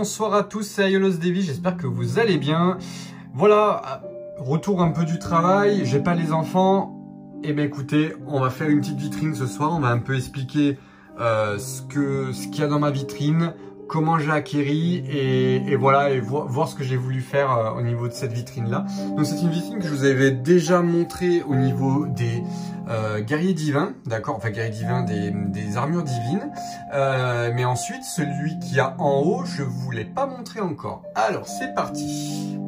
bonsoir à tous, c'est Aiolos Davy, j'espère que vous allez bien. Voilà, retour un peu du travail, j'ai pas les enfants. Et ben écoutez, on va faire une petite vitrine ce soir, on va un peu expliquer ce qu'il y a dans ma vitrine, comment j'ai acquéri et voilà, et voir ce que j'ai voulu faire au niveau de cette vitrine là. Donc c'est une vitrine que je vous avais déjà montré au niveau des guerriers divins, d'accord, enfin guerriers divins des armures divines, mais ensuite celui qu'il y a en haut je vous l'ai pas montré encore. Alors c'est parti.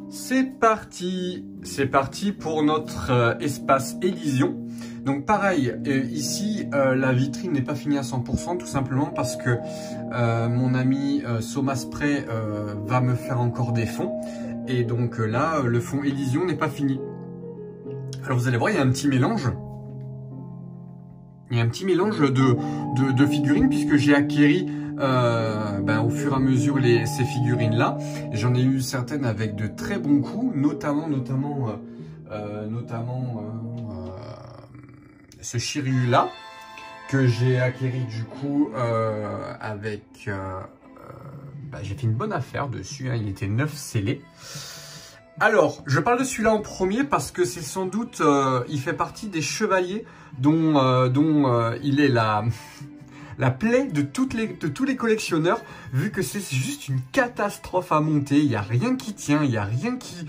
C'est parti pour notre espace Élysion. Donc pareil, ici la vitrine n'est pas finie à 100%, tout simplement parce que mon ami Soma Spray va me faire encore des fonds. Et donc là, le fond Élysion n'est pas fini. Alors vous allez voir, il y a un petit mélange. Il y a un petit mélange de figurines puisque j'ai acquéri au fur et à mesure ces figurines là. J'en ai eu certaines avec de très bons coups, notamment ce Shiryu là que j'ai acquéri du coup avec j'ai fait une bonne affaire dessus, hein, il était 9 scellés. Alors, je parle de celui-là en premier parce que c'est sans doute, il fait partie des chevaliers dont il est la plaie de tous les collectionneurs, vu que c'est juste une catastrophe à monter, il n'y a rien qui tient, il n'y a rien qui...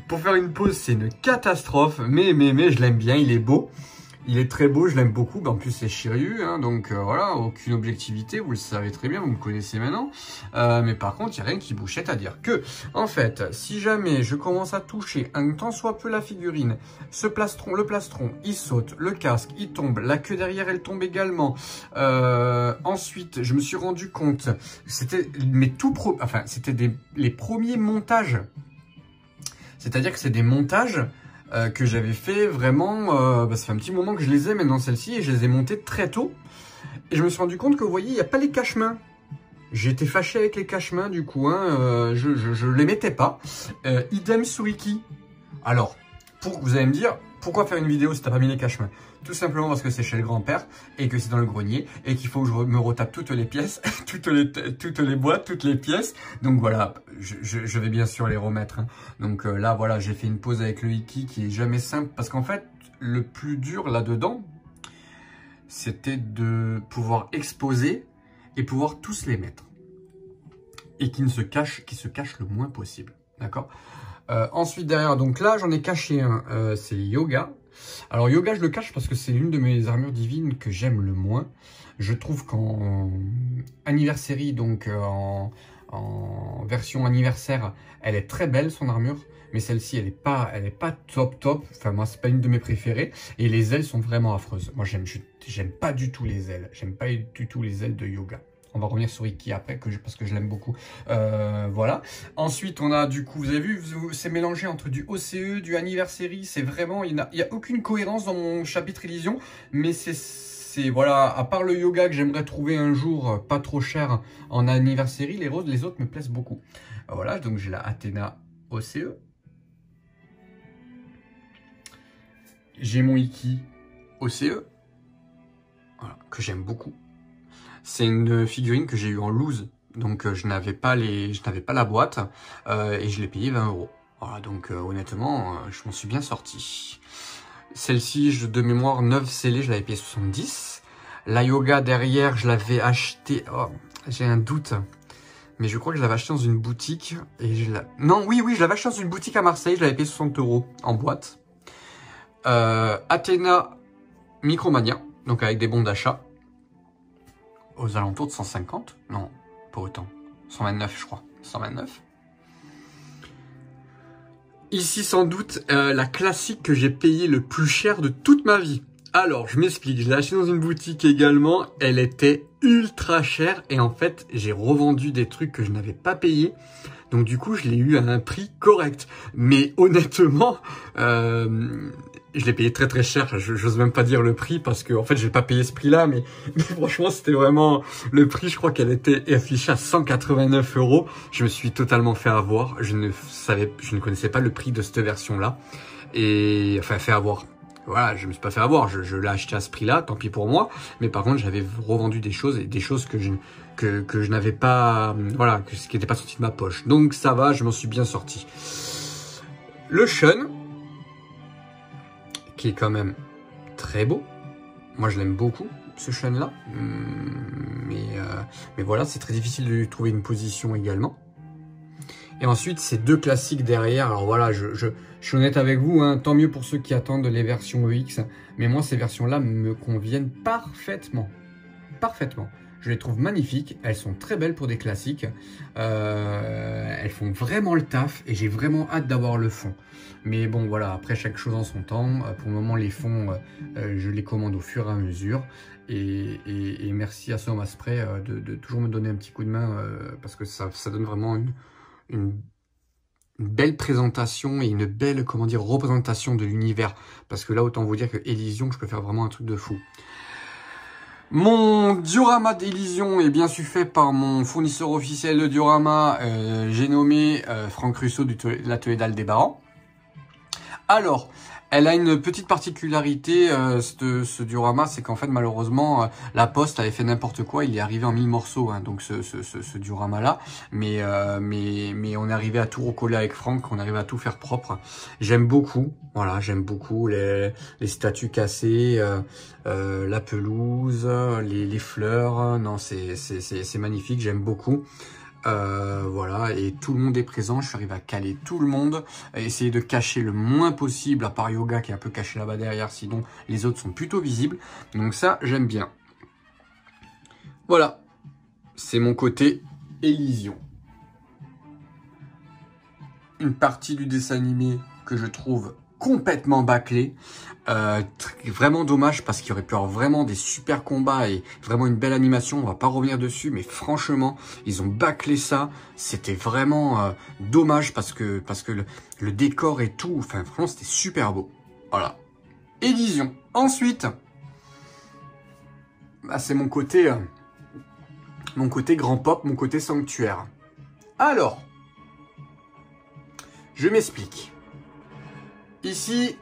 Pour faire une pause, c'est une catastrophe, mais je l'aime bien, il est beau. Il est très beau, je l'aime beaucoup. En plus, c'est Shiryu, hein, donc voilà, aucune objectivité, vous le savez très bien, vous me connaissez maintenant. Mais par contre, il n'y a rien qui bouchette à dire que, en fait, si jamais je commence à toucher un tant soit peu la figurine, le plastron, il saute, le casque, il tombe, la queue derrière, elle tombe également. Ensuite, je me suis rendu compte, c'était les premiers montages. C'est-à-dire que c'est des montages que j'avais fait vraiment, ça fait un petit moment que je les ai maintenant celles-ci et je les ai montées très tôt. Et je me suis rendu compte que vous voyez, il n'y a pas les cache-mains. J'étais fâché avec les cache-mains du coup, hein, je les mettais pas. Idem Suriki. Alors, vous allez me dire, pourquoi faire une vidéo si t'as pas mis les cache-mains? Tout simplement parce que c'est chez le grand-père et que c'est dans le grenier et qu'il faut que je me retape toutes les pièces, toutes les boîtes, toutes les pièces. Donc voilà, je vais bien sûr les remettre, hein. Donc là, voilà, j'ai fait une pause avec le Iki qui est jamais simple parce qu'en fait, le plus dur là-dedans, c'était de pouvoir exposer et pouvoir tous les mettre. Et qui se cachent le moins possible, d'accord? Ensuite, derrière, donc là, j'en ai caché un, c'est Yoga. Alors, Yoga, je le cache parce que c'est l'une de mes armures divines que j'aime le moins. Je trouve qu'en anniversary, donc en version anniversaire, elle est très belle, son armure. Mais celle-ci, elle est pas top. Enfin, moi, c'est pas une de mes préférées. Et les ailes sont vraiment affreuses. Moi, j'aime pas du tout les ailes. J'aime pas du tout les ailes de Yoga. On va revenir sur Iki après, parce que je l'aime beaucoup. Voilà. Ensuite, on a du coup, vous avez vu, c'est mélangé entre du OCE, du Anniversary. C'est vraiment, il n'y a aucune cohérence dans mon chapitre Élysion. Mais c'est voilà, à part le Yoga que j'aimerais trouver un jour pas trop cher en Anniversary, les autres me plaisent beaucoup. Voilà, donc j'ai la Athéna OCE. J'ai mon Iki OCE. Voilà, que j'aime beaucoup. C'est une figurine que j'ai eue en loose, donc je n'avais pas la boîte et je l'ai payé 20 €. Voilà, donc honnêtement, je m'en suis bien sorti. Celle-ci, de mémoire, 9 scellés, je l'avais payé 70. La Yoga derrière, je l'avais acheté, oh, j'ai un doute, mais je crois que je l'avais acheté dans une boutique. Non, oui, je l'avais acheté dans une boutique à Marseille, je l'avais payé 60 € en boîte. Athéna Micromania, donc avec des bons d'achat. Aux alentours de 150, non, pas autant, 129 je crois, 129. Ici sans doute la classique que j'ai payé le plus cher de toute ma vie. Alors je m'explique, je l'ai acheté dans une boutique également, elle était ultra chère et en fait j'ai revendu des trucs que je n'avais pas payé. Donc du coup je l'ai eu à un prix correct. Mais honnêtement, je l'ai payé très cher, j'ose même pas dire le prix parce que en fait j'ai pas payé ce prix là, mais franchement c'était vraiment le prix, je crois qu'elle était affichée à 189 €. Je me suis totalement fait avoir, je ne connaissais pas le prix de cette version là, et enfin fait avoir. voilà, je me suis pas fait avoir, je l'ai acheté à ce prix-là, tant pis pour moi. Mais par contre, j'avais revendu des choses, et des choses que je n'avais pas, voilà, ce qui n'était pas sorti de ma poche. Donc ça va, je m'en suis bien sorti. Le Shun, qui est quand même très beau. Moi, je l'aime beaucoup, ce Shun-là. Mais voilà, c'est très difficile de lui trouver une position également. Et ensuite, ces deux classiques derrière. Alors voilà, je suis honnête avec vous, hein, tant mieux pour ceux qui attendent les versions EX. Mais moi, ces versions-là me conviennent parfaitement. Parfaitement. Je les trouve magnifiques. Elles sont très belles pour des classiques. Elles font vraiment le taf. Et j'ai vraiment hâte d'avoir le fond. Mais bon, voilà, après, chaque chose en son temps. Pour le moment, les fonds, je les commande au fur et à mesure. Et merci à Soma Spray de toujours me donner un petit coup de main. Parce que ça donne vraiment une belle présentation et une belle, comment dire, représentation de l'univers. Parce que là, autant vous dire que Elysion, je peux faire vraiment un truc de fou. Mon diorama d'Elysion est bien sûr fait par mon fournisseur officiel de diorama. J'ai nommé Franck Russo de l'atelier d'Aldébaran. Alors, elle a une petite particularité, ce diorama, c'est qu'en fait, malheureusement, la poste avait fait n'importe quoi. Il est arrivé en 1000 morceaux, hein, donc ce diorama-là. Mais on est arrivé à tout recoller avec Franck, on est arrivé à tout faire propre. J'aime beaucoup, voilà, j'aime beaucoup les statues cassées, la pelouse, les fleurs. Non, c'est magnifique, j'aime beaucoup. Voilà, et tout le monde est présent, je suis arrivé à caler tout le monde, essayer de cacher le moins possible, à part Yoga qui est un peu caché là-bas derrière, sinon les autres sont plutôt visibles, donc ça j'aime bien. Voilà, c'est mon côté Elysion. Une partie du dessin animé que je trouve complètement bâclé, vraiment dommage parce qu'il y aurait pu avoir vraiment des super combats et vraiment une belle animation, on va pas revenir dessus, mais franchement ils ont bâclé ça, c'était vraiment dommage parce que le décor et tout, enfin franchement c'était super beau. Voilà, Elysion. Ensuite, bah, c'est mon côté grand pop, mon côté sanctuaire. Alors, je m'explique. Ici,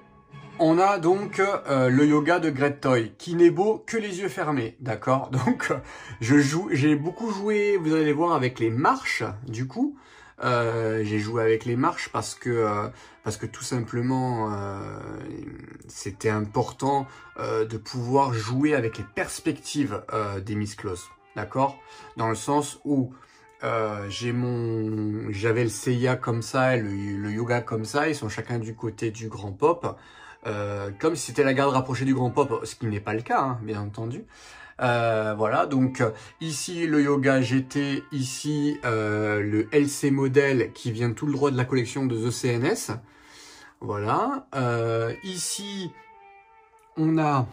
on a donc le yoga de Great Toy, qui n'est beau que les yeux fermés, d'accord? Donc, j'ai beaucoup joué, vous allez voir, avec les marches, du coup. J'ai joué avec les marches parce que tout simplement, c'était important de pouvoir jouer avec les perspectives des Miss Claus, d'accord? Dans le sens où j'avais le Seiya comme ça et le yoga comme ça, ils sont chacun du côté du grand pop, comme si c'était la garde rapprochée du grand pop, ce qui n'est pas le cas, hein, bien entendu. Voilà, donc ici le yoga GT, ici le LC modèle qui vient tout le droit de la collection de The CNS. Voilà, ici on a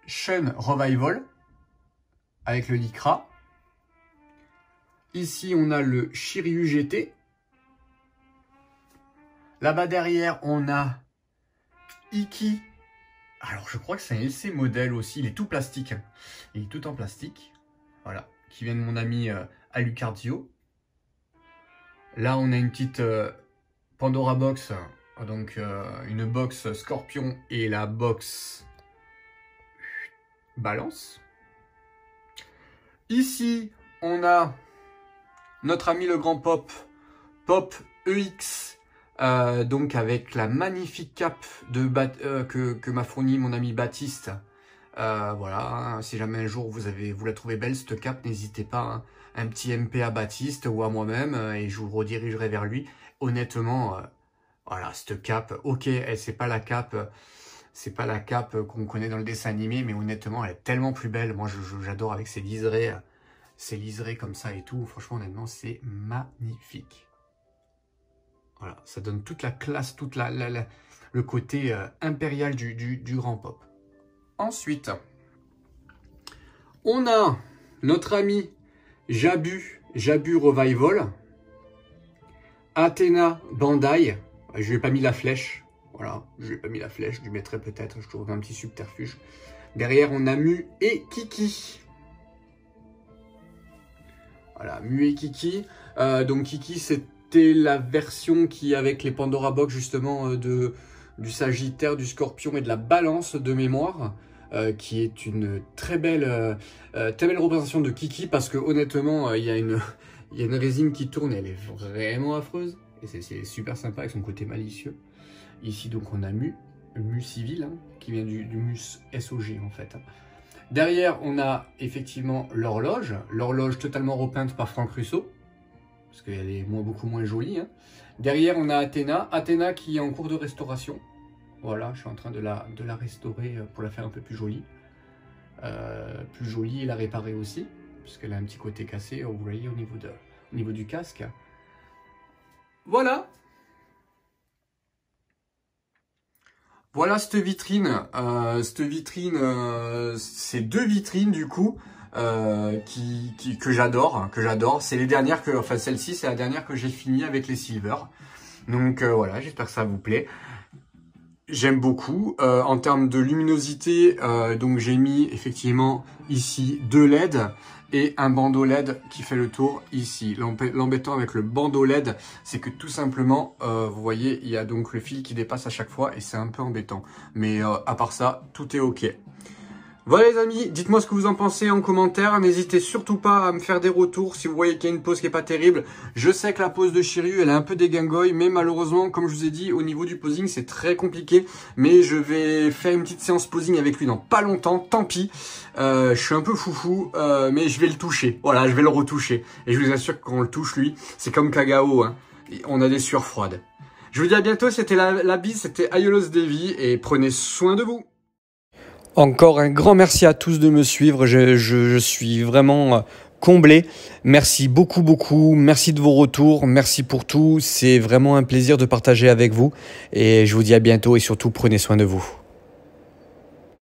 Shun Revival avec le Lycra. Ici, on a le Shiryu GT. Là-bas derrière, on a Iki. Alors, je crois que c'est un LC modèle aussi. Il est tout plastique. Il est tout en plastique. Voilà. Qui vient de mon ami Alucardio. Là, on a une petite Pandora Box. Donc, une box Scorpion et la box Balance. Ici, on a notre ami le grand pop, Pop EX, donc avec la magnifique cape que m'a fourni mon ami Baptiste. Voilà, hein, si jamais un jour vous la trouvez belle cette cape, n'hésitez pas, hein, un petit MP à Baptiste ou à moi-même, et je vous redirigerai vers lui. Honnêtement, voilà, cette cape, ok, c'est pas la cape qu'on connaît dans le dessin animé, mais honnêtement, elle est tellement plus belle. Moi, j'adore avec ses liserés comme ça et tout. Franchement, honnêtement, c'est magnifique. Voilà, ça donne toute la classe, toute le côté impérial du grand pop. Ensuite, on a notre ami Jabu Revival, Athéna Bandai. Je lui ai pas mis la flèche. Voilà, je lui ai pas mis la flèche, je lui mettrai peut-être, je trouve un petit subterfuge. Derrière, on a Mu et Kiki. Voilà, Mu et Kiki. Donc Kiki, c'était la version qui, avec les Pandora Box justement, de du Sagittaire, du Scorpion et de la Balance de mémoire, qui est une très belle représentation de Kiki, parce que honnêtement, il y a une résine qui tourne, elle est vraiment affreuse, et c'est super sympa avec son côté malicieux. Ici donc on a Mu civil, hein, qui vient du Mus SOG en fait. Derrière on a effectivement l'horloge totalement repeinte par Franck Russo, parce qu'elle est beaucoup moins jolie. Hein. Derrière on a Athéna qui est en cours de restauration. Voilà, je suis en train de la restaurer pour la faire un peu plus jolie. Et la réparer aussi, puisqu'elle a un petit côté cassé, vous voyez, au niveau du casque. Voilà. Voilà cette vitrine. C'est 2 vitrines du coup que j'adore. C'est les dernières enfin celle-ci c'est la dernière que j'ai fini avec les silver. Donc voilà, j'espère que ça vous plaît. J'aime beaucoup. En termes de luminosité, donc j'ai mis effectivement ici 2 LED et un bandeau LED qui fait le tour ici. L'embêtant avec le bandeau LED, c'est que tout simplement, vous voyez, il y a donc le fil qui dépasse à chaque fois et c'est un peu embêtant. Mais à part ça, tout est ok. Voilà les amis, dites-moi ce que vous en pensez en commentaire, n'hésitez surtout pas à me faire des retours si vous voyez qu'il y a une pose qui est pas terrible. Je sais que la pose de Shiryu elle est un peu déglingoï, mais malheureusement comme je vous ai dit au niveau du posing c'est très compliqué, mais je vais faire une petite séance posing avec lui dans pas longtemps, tant pis. Je suis un peu foufou, mais je vais le toucher, voilà je vais le retoucher, et je vous assure que quand on le touche lui, c'est comme Kagao, hein. On a des sueurs froides. Je vous dis à bientôt, c'était la bise, c'était Aiolos Devi, et prenez soin de vous. Encore un grand merci à tous de me suivre, je suis vraiment comblé. Merci beaucoup, merci de vos retours, merci pour tout. C'est vraiment un plaisir de partager avec vous et je vous dis à bientôt et surtout prenez soin de vous.